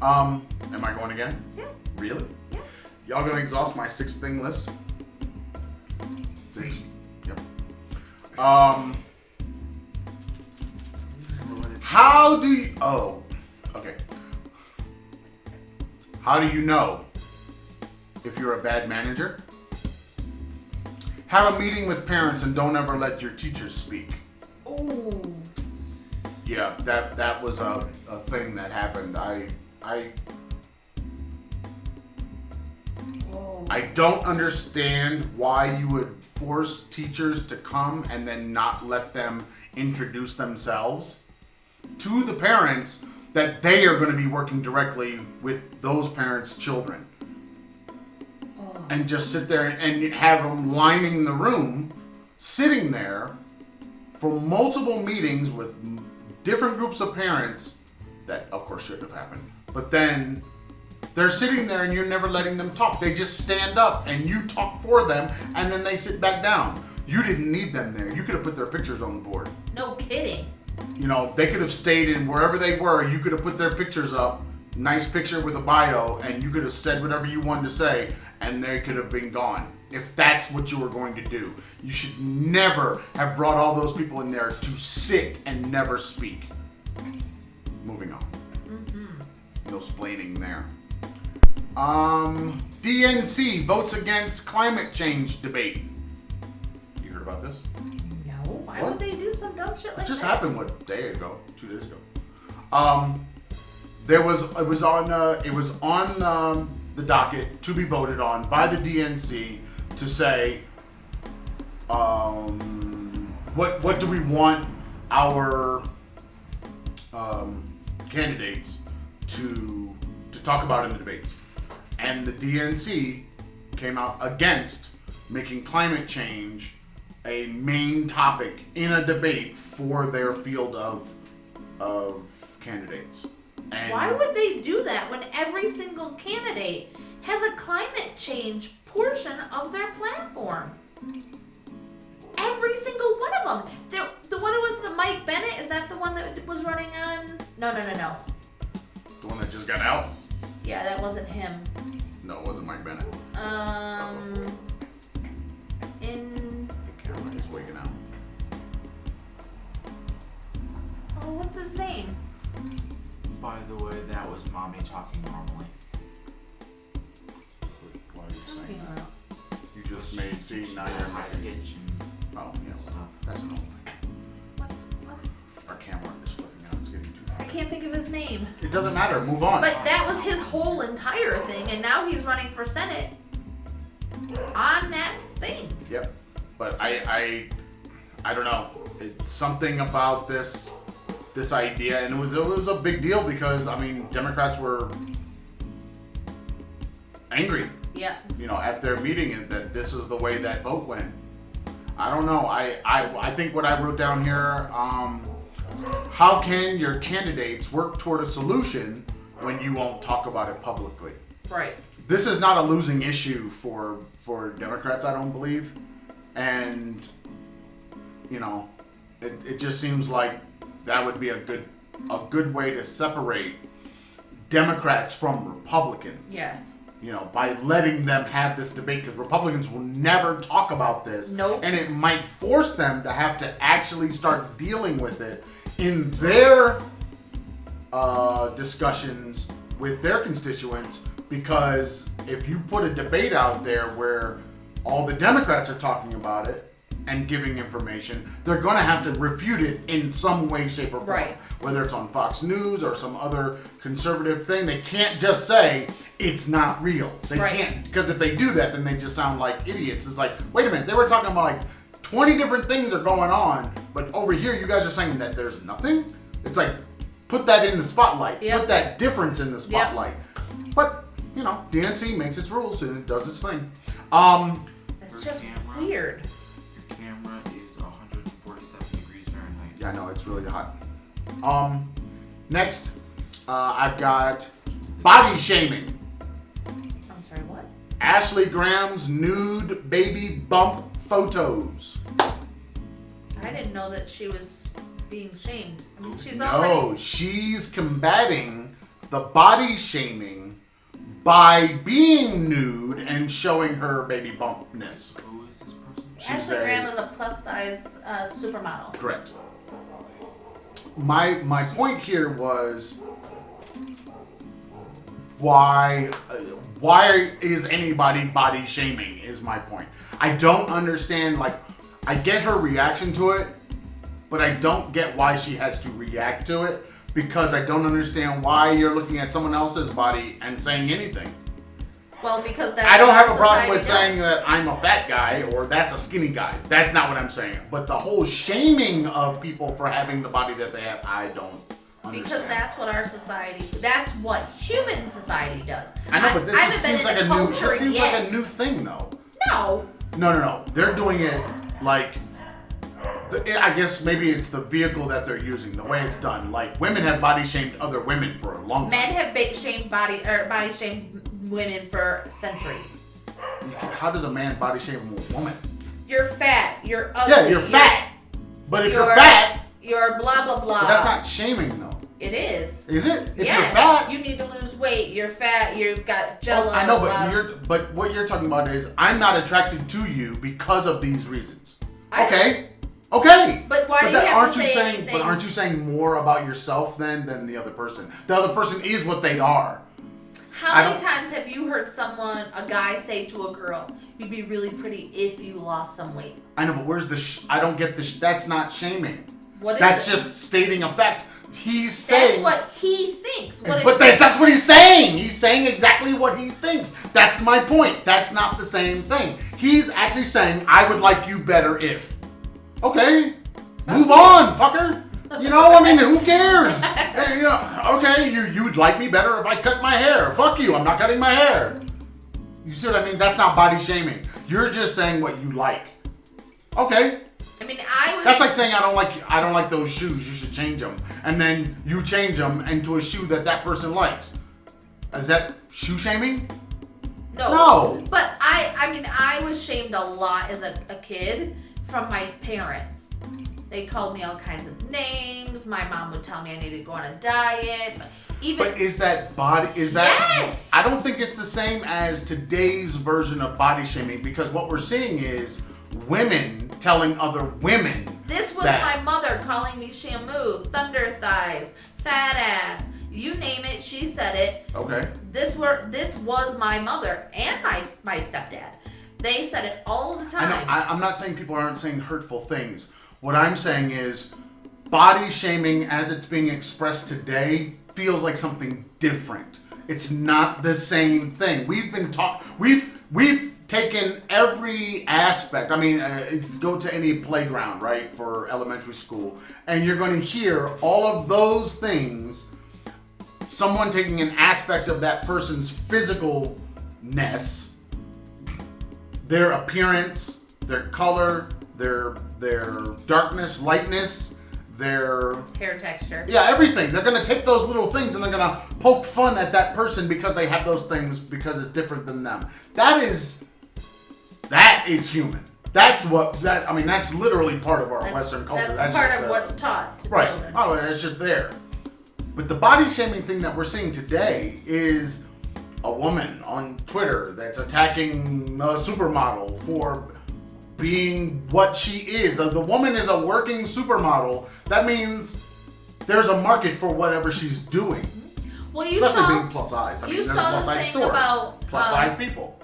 Am I going again? Yeah. Really? Yeah. Y'all gonna exhaust my 6-thing list? 6. Yep. How do you... Oh, okay. How do you know if you're a bad manager? Have a meeting with parents and don't ever let your teachers speak. Ooh. Yeah, that was a thing that happened. I don't understand why you would force teachers to come and then not let them introduce themselves to the parents that they are going to be working directly with those parents' children. And just sit there and have them lining the room, sitting there for multiple meetings with different groups of parents that, of course, shouldn't have happened. But then they're sitting there and you're never letting them talk. They just stand up and you talk for them and then they sit back down. You didn't need them there. You could have put their pictures on the board. No kidding. You know, they could have stayed in wherever they were. You could have put their pictures up, nice picture with a bio, and you could have said whatever you wanted to say, and they could have been gone. If that's what you were going to do. You should never have brought all those people in there to sit and never speak. Moving on. No splaining there. DNC votes against climate change debate. You heard about this? No. Why would they do some dumb shit like that? It just happened, what, a day ago? 2 days ago. It was on the docket to be voted on by the DNC to say, what do we want our candidates to talk about in the debates. And the DNC came out against making climate change a main topic in a debate for their field of candidates. And why would they do that when every single candidate has a climate change portion of their platform? Every single one of them. The one who was the Mike Bennett, is that the one that was running on? No. The one that just got out? Yeah, that wasn't him. No, it wasn't Mike Bennett. The camera is waking out. Oh, what's his name? By the way, that was mommy talking normally. Why are you saying that? You just made, see, now you're making... Oh, yeah, well, that's an old thing. What's Our camera is flipping out, it's getting too hot. I can't think of his name. It doesn't matter, move on. But that was his whole entire thing, and now he's running for Senate on that thing. Yep. But I don't know. It's something about this idea, and it was a big deal because, I mean, Democrats were angry. Yeah. You know, at their meeting, and that this is the way that vote went. I don't know. I think what I wrote down here, how can your candidates work toward a solution when you won't talk about it publicly? Right. This is not a losing issue for Democrats, I don't believe. And, you know, it just seems like that would be a good way to separate Democrats from Republicans. Yes. You know, by letting them have this debate, because Republicans will never talk about this. Nope. And it might force them to have to actually start dealing with it in their discussions with their constituents, because if you put a debate out there where all the Democrats are talking about it and giving information, they're going to have to refute it in some way, shape, or form. Right. Whether it's on Fox News or some other conservative thing, they can't just say it's not real. They can't, because if they do that, then they just sound like idiots. It's like, wait a minute, they were talking about like 20 different things are going on, but over here you guys are saying that there's nothing? It's like, put that in the spotlight. Yep. Put that difference in the spotlight. Yep. But, you know, DNC makes its rules and it does its thing. It's just weird. Your camera is 147 degrees Fahrenheit. Yeah, I know, it's really hot. Next, I've got body shaming. I'm sorry, what? Ashley Graham's nude baby bump photos. I didn't know that she was being shamed. I mean, she's No, already... she's combating the body shaming by being nude and showing her baby bumpness. Who is this person? Ashley Graham is a plus size supermodel. Correct. My point here was why is anybody body shaming is my point. I don't understand, like, I get her reaction to it, but I don't get why she has to react to it, because I don't understand why you're looking at someone else's body and saying anything. Well, because that's I don't what have a problem society with saying does. that I'm a fat guy or that's a skinny guy. That's not what I'm saying. But the whole shaming of people for having the body that they have, I don't understand. Because that's what our society, that's what human society does. I know, but this haven't seems been like in a the new. culture This seems yet. like a new thing, though. No. No. They're doing it like. I guess maybe it's the vehicle that they're using, the way it's done. Like, women have body shamed other women for a long time. Men have body shamed women for centuries. How does a man body shame a woman? You're fat. You're ugly. Yeah, you're fat. But if you're you're fat, you're blah blah blah. but that's not shaming, though. It is. Is it? If Yes. you're fat. You need to lose weight. You're fat. You've got jello. I know, blah. but what you're talking about is I'm not attracted to you because of these reasons. I- Okay. But why do you that, have aren't to you say saying? anything? But aren't you saying more about yourself than the other person? The other person is what they are. How I many don't- times have you heard a guy say to a girl, "You'd be really pretty if you lost some weight"? I know, but where's the? I don't get the. That's not shaming. What is That's it? just stating a fact. He's That's saying. what he thinks. That's what he's saying. He's saying exactly what he thinks. That's my point. That's not the same thing. He's actually saying, I would like you better if. Okay. Move on, fucker. You know, I mean, who cares? Hey, you know, okay, you would like me better if I cut my hair. Fuck you, I'm not cutting my hair. You see what I mean? That's not body shaming. You're just saying what you like. Okay. I mean, That's like saying I don't like those shoes. You should change them, and then you change them into a shoe that person likes. Is that shoe shaming? No. But I was shamed a lot as a kid from my parents. They called me all kinds of names. My mom would tell me I needed to go on a diet. But is that body? Is that? Yes. I don't think it's the same as today's version of body shaming, because what we're seeing is women telling other women. This was that. my mother calling me Shamu, thunder thighs, fat ass. You name it, she said it. Okay. This was my mother and my stepdad. They said it all the time. I know. I'm not saying people aren't saying hurtful things. What I'm saying is, body shaming as it's being expressed today feels like something different. It's not the same thing. We've taken every aspect. I mean, go to any playground, right, for elementary school, and you're going to hear all of those things. Someone taking an aspect of that person's physicalness, their appearance, their color, their darkness, lightness, their hair texture. Yeah, everything. They're gonna take those little things and they're gonna poke fun at that person because they have those things because it's different than them. That is human. That's literally part of our Western culture. That's part of what's taught to right. children. Oh, it's just there. But the body shaming thing that we're seeing today is a woman on Twitter that's attacking a supermodel for being what she is. The woman is a working supermodel. That means there's a market for whatever she's doing. Well, Especially being plus size. I mean, there's plus size stores. Plus size people.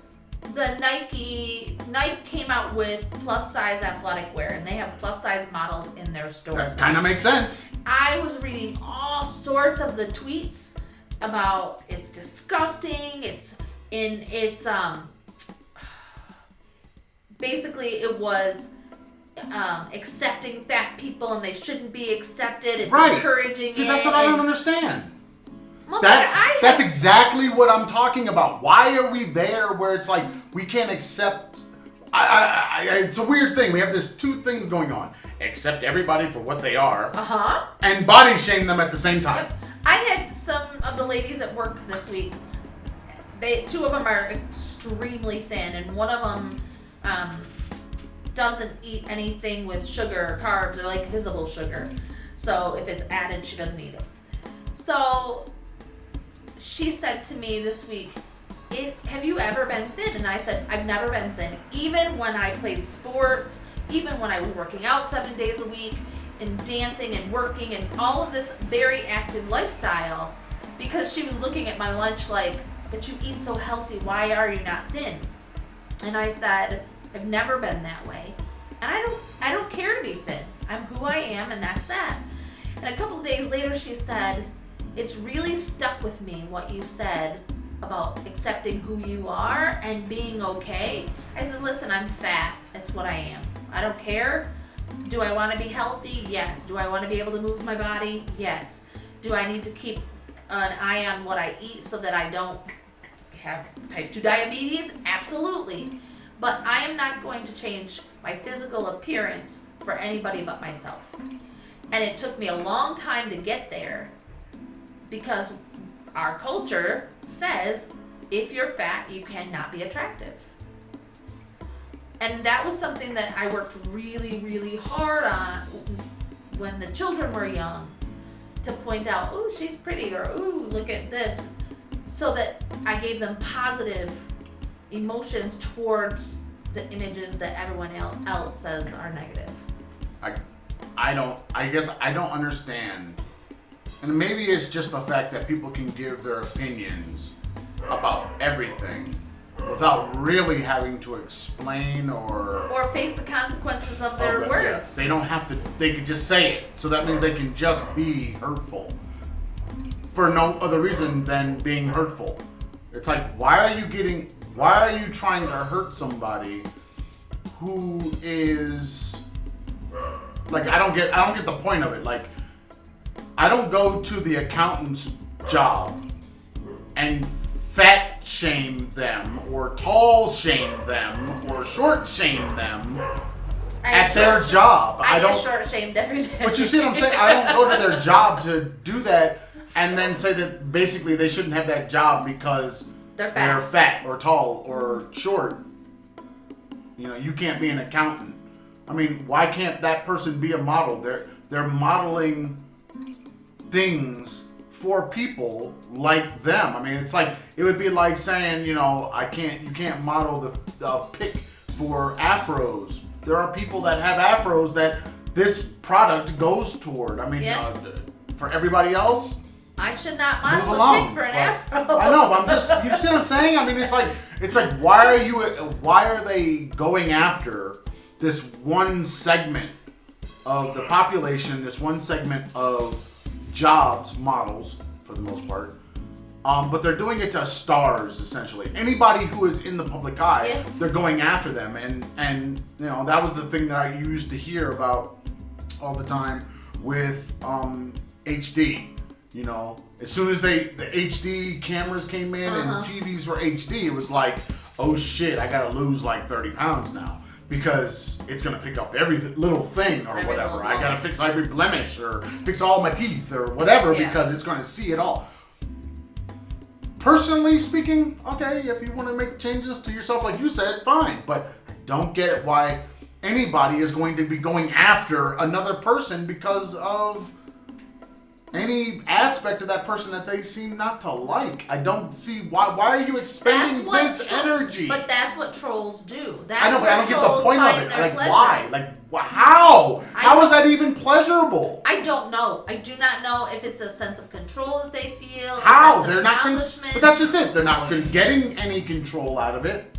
The Nike came out with plus size athletic wear, and they have plus size models in their stores. That kind of makes sense. I was reading all sorts of the tweets about it's disgusting. Basically it was accepting fat people and they shouldn't be accepted. It's encouraging. See, that's what I don't understand. Well, That's exactly what I'm talking about. Why are we there where it's like we can't accept? It's a weird thing. We have this two things going on: accept everybody for what they are, and body shame them at the same time. Yep. I had some of the ladies at work this week. Two of them are extremely thin, and one of them doesn't eat anything with sugar or carbs or like visible sugar. So if it's added, she doesn't eat it. So she said to me this week, have you ever been thin? And I said, I've never been thin. Even when I played sports, even when I was working out 7 days a week and dancing and working and all of this very active lifestyle, because she was looking at my lunch like, but you eat so healthy, why are you not thin? And I said, I've never been that way. And I don't care to be thin. I'm who I am, and that's that. And a couple of days later she said, it's really stuck with me what you said about accepting who you are and being okay. I said, listen, I'm fat. That's what I am. I don't care. Do I want to be healthy? Yes. Do I want to be able to move my body? Yes. Do I need to keep an eye on what I eat so that I don't have type 2 diabetes? Absolutely. But I am not going to change my physical appearance for anybody but myself. And it took me a long time to get there because our culture says if you're fat, you cannot be attractive. And that was something that I worked really, really hard on when the children were young to point out, ooh, she's pretty, or ooh, look at this, so that I gave them positive emotions towards the images that everyone else says are negative. I guess I don't understand. And maybe it's just the fact that people can give their opinions about everything without really having to explain or face the consequences of their words. Yeah, they don't have to, they can just say it. So that means they can just be hurtful for no other reason than being hurtful. It's like, why are you trying to hurt somebody who is like, I don't get the point of it. Like, I don't go to the accountant's job and fat shame them or tall shame them or short shame them at their job. I get short shamed every day. But you see what I'm saying? I don't go to their job to do that and then say that basically they shouldn't have that job because they're fat or tall or short. You know, you can't be an accountant. I mean, why can't that person be a model? They're modeling things for people like them. I mean, it's like, it would be like saying, you know, you can't model the pick for afros. There are people that have afros that this product goes toward. I mean, for everybody else, I should not model a pick for an afro. I know, but I'm just, you see what I'm saying? I mean, it's like, why are they going after this one segment of the population, this one segment of jobs, models, for the most part, but they're doing it to stars, essentially. Anybody who is in the public eye, they're going after them, and you know, that was the thing that I used to hear about all the time with HD. You know, as soon as the HD cameras came in and TVs were HD, it was like, oh shit, I gotta lose like 30 pounds now. Because it's gonna pick up every little thing or whatever. I gotta fix every blemish or fix all my teeth or whatever because it's gonna see it all. Personally speaking, okay, if you want to make changes to yourself like you said, fine. But I don't get why anybody is going to be going after another person because of any aspect of that person that they seem not to like. I don't see why are you expending this energy? But that's what trolls do. I know, but I don't get the point of it. Like, why? Like, how? How is that even pleasurable? I don't know. I do not know if it's a sense of control that they feel. How? They're not. But that's just it. They're not getting any control out of it.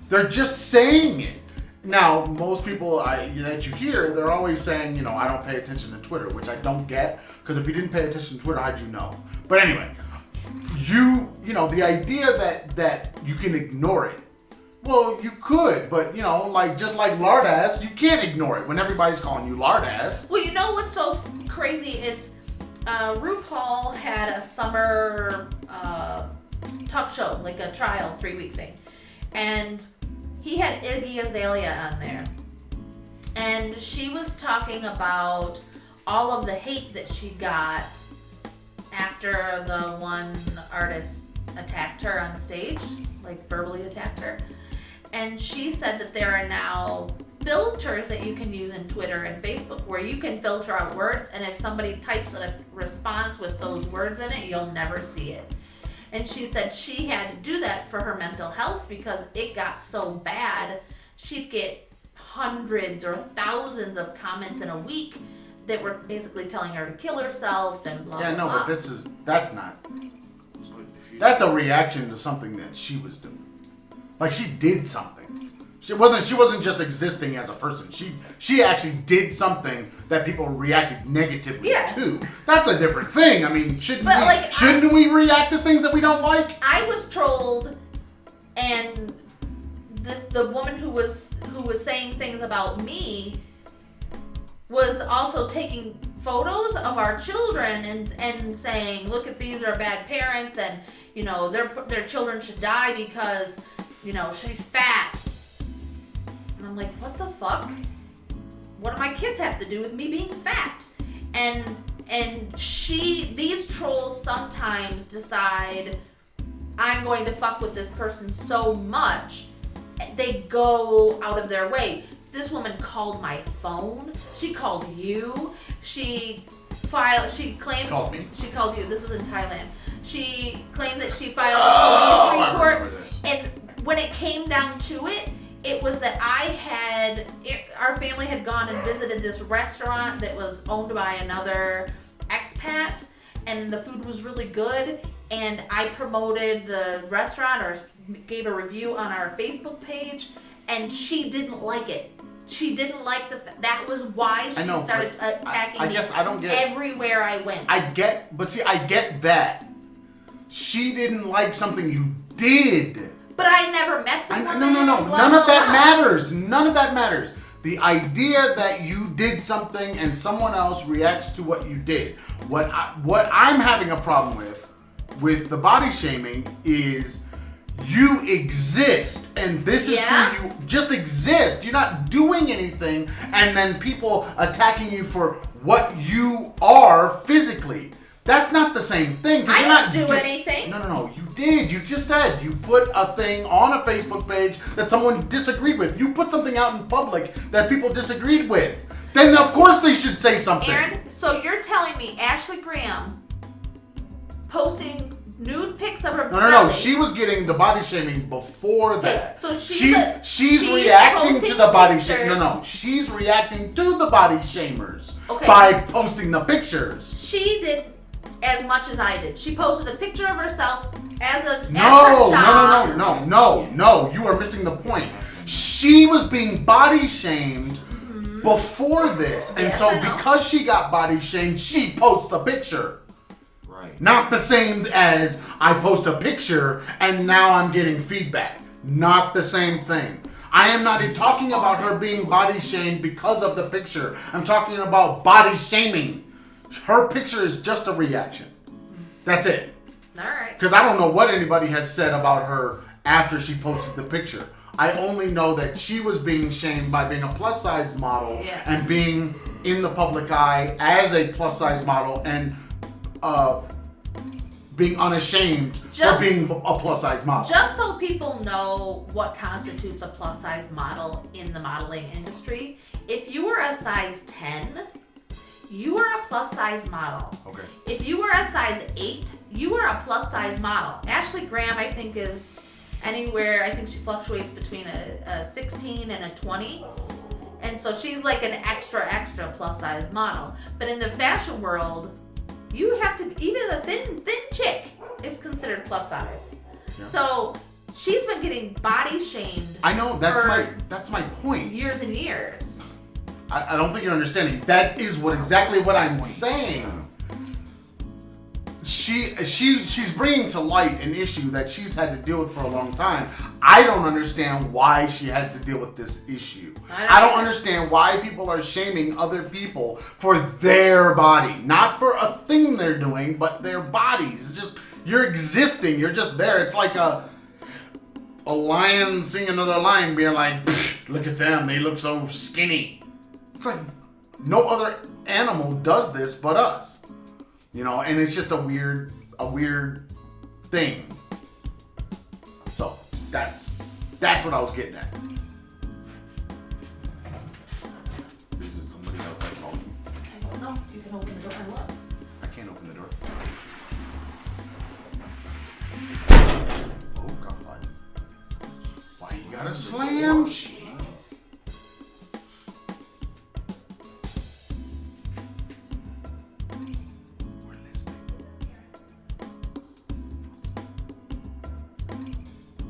They're just saying it. Now, most people that you hear, they're always saying, you know, I don't pay attention to Twitter, which I don't get, because if you didn't pay attention to Twitter, how'd you know? But anyway, you know, the idea that you can ignore it, well, you could, but, you know, like, just like lard ass, you can't ignore it when everybody's calling you lard ass. Well, you know what's so crazy is RuPaul had a summer talk show, like a trial 3-week thing, and he had Iggy Azalea on there, and she was talking about all of the hate that she got after the one artist attacked her on stage, like verbally attacked her. And she said that there are now filters that you can use in Twitter and Facebook where you can filter out words, and if somebody types a response with those words in it, you'll never see it. And she said she had to do that for her mental health because it got so bad. She'd get hundreds or thousands of comments in a week that were basically telling her to kill herself and blah, Yeah, blah, no, blah. but that's a reaction to something that she was doing. Like, she did something. She wasn't just existing as a person. She actually did something that people reacted negatively to. That's a different thing. I mean, shouldn't we react to things that we don't like? I was trolled, and the woman who was saying things about me was also taking photos of our children and saying, look at, these are bad parents, and you know their children should die because you know she's fat. And I'm like, what the fuck? What do my kids have to do with me being fat? And these trolls sometimes decide I'm going to fuck with this person so much, they go out of their way. This woman called my phone. She called you. She claimed. She called me. She called you. This was in Thailand. She claimed that she filed a police report. I remember this. And when it came down to it, it was that our family had gone and visited this restaurant that was owned by another expat, and the food was really good, and I promoted the restaurant or gave a review on our Facebook page, and she didn't like it. She didn't like that was why she started attacking me. I don't get everywhere I went. I get that. She didn't like something you did. But I never met the woman. No. None of that matters. None of that matters. The idea that you did something and someone else reacts to what you did. What I'm having a problem with the body shaming is you exist, and this is who you just exist. You're not doing anything, and then people attacking you for what you are physically. That's not the same thing. I didn't do anything. No. You did. You just said you put a thing on a Facebook page that someone disagreed with. You put something out in public that people disagreed with. Then of course they should say something. Aaron, so you're telling me Ashley Graham posting nude pics of her belly. No. She was getting the body shaming before that. So she's reacting to the body shaming. No. She's reacting to the body shamers by posting the pictures. She did as much as I did. She posted a picture of herself as her child. No. You are missing the point. She was being body shamed before this, and because she got body shamed, she posts the picture. Right. Not the same as I post a picture and now I'm getting feedback. Not the same thing. I am not talking about her being body shamed because of the picture. I'm talking about body shaming. Her picture is just a reaction. That's it. All right. Because I don't know what anybody has said about her after she posted the picture. I only know that she was being shamed by being a plus size model and being in the public eye as a plus size model and being unashamed for being a plus size model. Just so people know what constitutes a plus size model in the modeling industry, if you were a size 10, you are a plus size model. Okay. If you were a size 8, you are a plus size model. Ashley Graham, I think, is anywhere, I think she fluctuates between a 16 and a 20. And so she's like an extra plus size model. But in the fashion world, you have to, even a thin chick is considered plus size. Yeah. So she's been getting body shamed. I know, that's my point. Years and years. I don't think you're understanding. That is exactly what I'm saying. She's bringing to light an issue that she's had to deal with for a long time. I don't understand why she has to deal with this issue. I don't understand why people are shaming other people for their body. Not for a thing they're doing, but their bodies. It's just, you're existing. You're just there. It's like a lion seeing another lion being like, look at them. They look so skinny. It's like no other animal does this but us. You know, and it's just a weird thing. So that's what I was getting at. Is it somebody outside calling? I don't know. You can open the door and look. I can't open the door. gotta slam. Jeez. We're listening.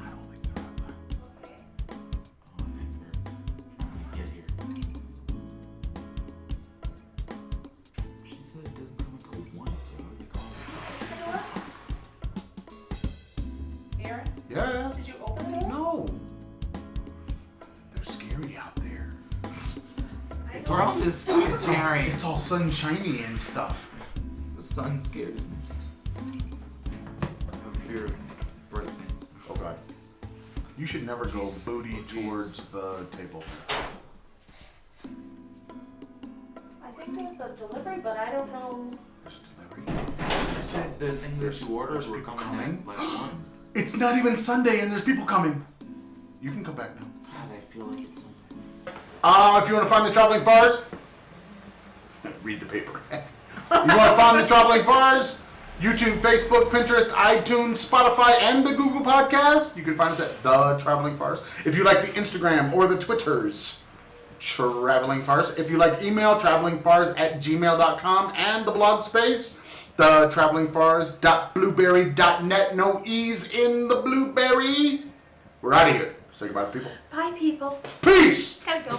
I don't think they're outside. Oh, I think they're when we get here. She said it doesn't come until 1, so how do they call it? Aaron, Yes. did you open the door? No. They're scary out there. It's We're all, on this Toy Story. it's all sunshiny and stuff. The sun scares me. I have a fear of bright things. Oh god. You should never go Jeez. booty Oh, jeez. towards the table. I think there's a delivery, but I don't know. There's delivery. You said the thing that you ordered there's were people coming coming. at like 1. It's not even Sunday and there's people coming. You can come back now. God, I feel like it's something. If you want to find the Traveling Farrs, read the paper. You want to find the Traveling Farrs? YouTube, Facebook, Pinterest, iTunes, Spotify, and the Google Podcast. You can find us at The Traveling Farrs. If you like the Instagram or the Twitters, Traveling Farrs. If you like email, travelingfars@gmail.com, and the blog space, thetravelingfars.blueberry.net. No E's in the blueberry. We're out of here. Say goodbye to people. Bye, people. Peace! Gotta go.